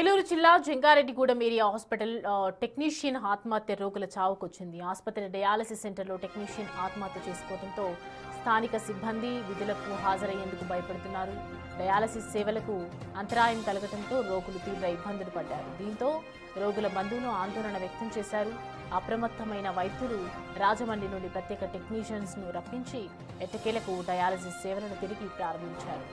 ఏలూరు జిల్లా Jangareddygudem area hospital technician ఆత్మహత్య రోగుల చావుకొచ్చింది. ఆసుపత్రి డయాలసిస్ సెంటర్లో టెక్నీషియన్ ఆత్మహత్య చేసుకోవడంతో స్థానిక సిబ్బంది విధులకు హాజరయ్యేందుకు భయపడుతున్నారు. డయాలసిస్ సేవలకు అంతరాయం కలగడంతో రోగులు తీవ్ర ఇబ్బందులు పడ్డారు. దీంతో రోగుల బంధువులు ఆందోళన వ్యక్తం చేశారు. అప్రమత్తమైన వైద్యులు రాజమండ్రి నుండి ప్రత్యేక టెక్నీషియన్స్ ను రప్పించి ఎట్టకేలకు డయాలసిస్ సేవలను తిరిగి ప్రారంభించారు.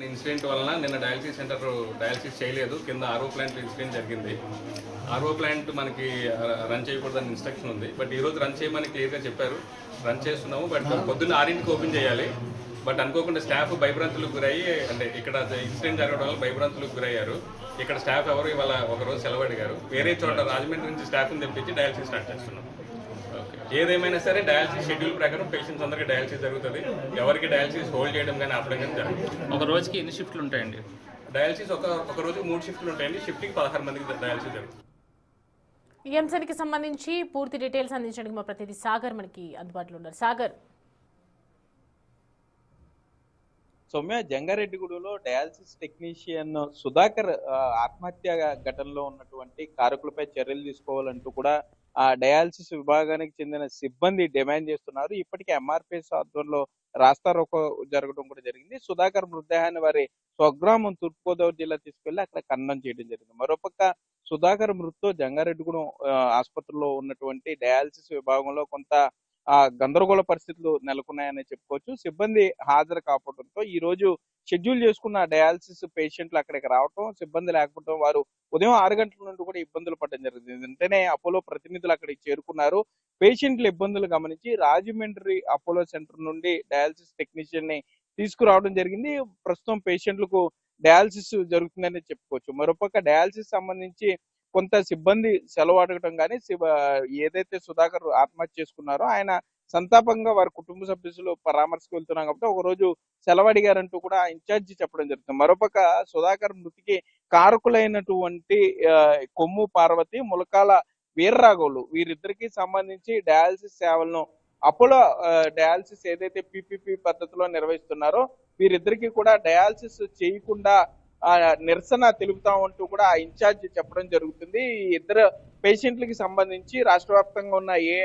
ఇన్సిడెంట్ వలన నిన్న డయాలసిస్ సెంటర్ డయాలసిస్ చేయలేదు. కింద ఆర్ఓ ప్లాంట్ ఇన్సిడెంట్ జరిగింది. ఆర్ఓ ప్లాంట్ మనకి రన్ చేయకూడదని ఇన్స్ట్రక్షన్ ఉంది. బట్ ఈరోజు రన్ చేయమని క్లియర్గా చెప్పారు. రన్ చేస్తున్నాము. బట్ పొద్దున్న 6ంటికి ఓపెన్ చేయాలి. బట్ అనుకోకుండా స్టాఫ్ భయభ్రాంతులకు గురయ్యి, అంటే ఇక్కడ ఇన్సిడెంట్ జరగడం వల్ల భయభ్రాంతులకు గురయ్యారు. ఇక్కడ స్టాఫ్ ఎవరు ఇవాళ ఒకరోజు సెలవు అడిగారు. వేరే చోట రాజమండ్రి నుంచి స్టాఫ్ని తెప్పించి డయాలసిస్ స్టార్ట్ చేస్తున్నాం. ఏదేమైనా సరే డయాలసిస్ షెడ్యూల్ ప్రకారం పేషెంట్స్ అందరికీ డయాలసిస్ జరుగుతుంది. ఎవరికి డయాలసిస్ హోల్డ్ చేయడం కానీ ఆపడం కానీ జరుగుతుంది. ఒక రోజుకి ఎన్ని షిఫ్ట్లు ఉంటాయండి? డయాలసిస్ ఒక రోజుకి 3 షిఫ్ట్లు ఉంటాయండి. షిఫ్ట్కి 16 మందికి డయాలసిస్ జరుగుతుంది. ఈ అంశానికి సంబంధించి పూర్తి డీటెయిల్స్ అందించడానికి మా ప్రతినిధి సాగర్ మనకి అందుబాటులో ఉన్నారు. సాగర్, సౌమ్య, జంగారెడ్డిగూడలో డయాలసిస్ టెక్నీషియన్ సుధాకర్ ఆత్మహత్య ఘటనలో ఉన్నటువంటి కారకులపై చర్యలు తీసుకోవాలంటూ కూడా ఆ డయాలసిస్ విభాగానికి చెందిన సిబ్బంది డిమాండ్ చేస్తున్నారు. ఇప్పటికే ఎంఆర్పిఎస్ ఆధ్వర్యంలో రాస్తారోకో జరగడం కూడా జరిగింది. సుధాకర్ మృతదేహాన్ని వారి స్వగ్రామం తూర్పుగోదావరి జిల్లా తీసుకెళ్లి అక్కడ ఖననం చేయడం జరిగింది. మరోపక్క సుధాకర్ మృతితో జంగారెడ్డిగూడెం ఆసుపత్రిలో ఉన్నటువంటి డయాలసిస్ విభాగంలో కొంత గందరగోళ పరిస్థితులు నెలకొన్నాయని చెప్పుకోవచ్చు. సిబ్బంది హాజరు కాకపోవడంతో ఈ రోజు షెడ్యూల్ చేసుకున్న డయాలసిస్ పేషెంట్లు అక్కడికి రావటం, సిబ్బంది లేకపోవడం, వారు ఉదయం 6 గంటల నుండి కూడా ఇబ్బందులు పడడం జరిగింది. వెంటనే అపోలో ప్రతినిధులు అక్కడికి చేరుకున్నారు. పేషెంట్ల ఇబ్బందులు గమనించి రాజమండ్రి అపోలో సెంటర్ నుండి డయాలసిస్ టెక్నీషియన్ ని తీసుకురావడం జరిగింది. ప్రస్తుతం పేషెంట్లకు డయాలసిస్ జరుగుతుందని చెప్పుకోవచ్చు. మరోపక్క డయాలసిస్ సంబంధించి కొంత సిబ్బంది సెలవు అడగటం కానీ, ఏదైతే సుధాకర్ ఆత్మహత్య చేసుకున్నారో ఆయన సంతాపంగా వారి కుటుంబ సభ్యులు పరామర్శకు వెళ్తున్నాం కాబట్టి ఒక రోజు సెలవు అడిగారంటూ కూడా ఇన్ఛార్జి చెప్పడం జరుగుతుంది. మరోపక్క సుధాకర్ మృతికి కారకులైనటువంటి కొమ్ము పార్వతి, ములకాల వీర్రాఘవులు, వీరిద్దరికి సంబంధించి డయాలసిస్ సేవలను అపోలో డయాలసిస్ ఏదైతే పిపిపి పద్ధతిలో నిర్వహిస్తున్నారో వీరిద్దరికి కూడా డయాలసిస్ చేయకుండా నిరసన తెలుపుతామంటూ కూడా ఆ ఇన్ఛార్జ్ చెప్పడం జరుగుతుంది. ఈ ఇద్దరు పేషెంట్లకి సంబంధించి రాష్ట్ర వ్యాప్తంగా ఉన్న ఏ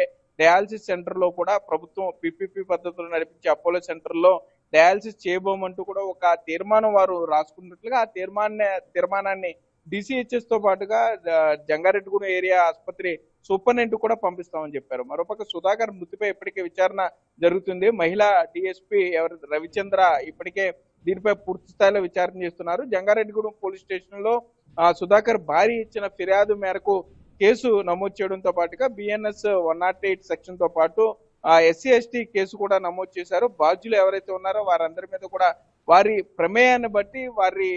డయాలసిస్ సెంటర్ లో కూడా ప్రభుత్వం పిపిపి పద్ధతిలో నడిపించే అపోలో సెంటర్ లో డయాలసిస్ చేయబోమంటూ కూడా ఒక తీర్మానం వారు రాసుకున్నట్లుగా ఆ తీర్మానాన్ని డిసిహెచ్ఎస్ తో పాటుగా జంగారెడ్డిగూడెం ఏరియా ఆసుపత్రి సూపరింటెండెంట్ కూడా పంపిస్తామని చెప్పారు. మరోపక్క సుధాకర్ మృతిపై ఇప్పటికే విచారణ జరుగుతుంది. మహిళా డిఎస్పీ రవిచంద్ర ఇప్పటికే దీనిపై పూర్తి స్థాయిలో విచారణ చేస్తున్నారు. జంగారెడ్డిగూడెం పోలీస్ స్టేషన్ లో సుధాకర్ భార్య ఇచ్చిన ఫిర్యాదు మేరకు కేసు నమోదు చేయడంతో పాటుగా బిఎన్ఎస్ 108 సెక్షన్ తో పాటు ఎస్సీ ఎస్టీ కేసు కూడా నమోదు చేశారు. బాధ్యులు ఎవరైతే ఉన్నారో వారందరి మీద కూడా వారి ప్రమేయాన్ని బట్టి వారి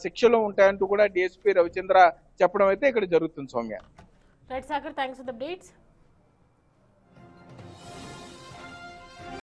శిక్షలు ఉంటాయంటూ కూడా డిఎస్పీ రవిచంద్ర చెప్పడం అయితే ఇక్కడ జరుగుతుంది. Soumya, right Sagar, thanks for the updates.